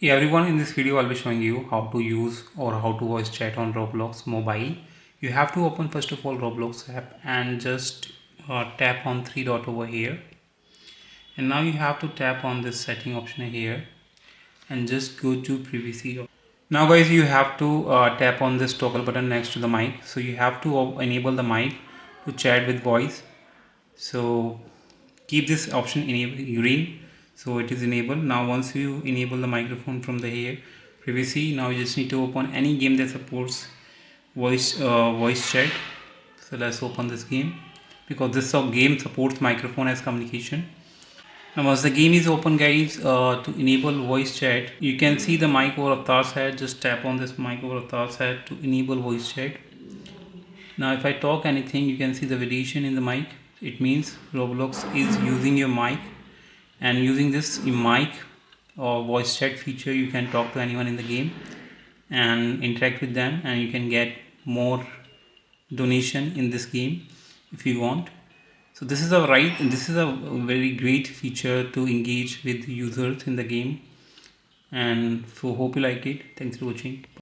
Hey everyone, in this video I'll be showing you how to use or how to voice chat on Roblox mobile. You have to open first of all Roblox app and just tap on three dot over here, and now you have to tap on this setting option here and just go to privacy. Now guys, you have to tap on this toggle button next to the mic, so you have to enable the mic to chat with voice. So keep this option green, so it is enabled. Now once you enable the microphone from the here privacy, now you just need to open any game that supports voice chat. So let's open this game because this game supports microphone as communication. Now once the game is open guys, to enable voice chat, you can see the mic over avatar's head. Just tap on this mic over avatar's head to enable voice chat. Now if I talk anything, you can see the validation in the mic. It means Roblox is using your mic, and using this mic or voice chat feature you can talk to anyone in the game and interact with them, and you can get more donation in this game if you want. So this is a very great feature to engage with users in the game, and so hope you like it. Thanks for watching.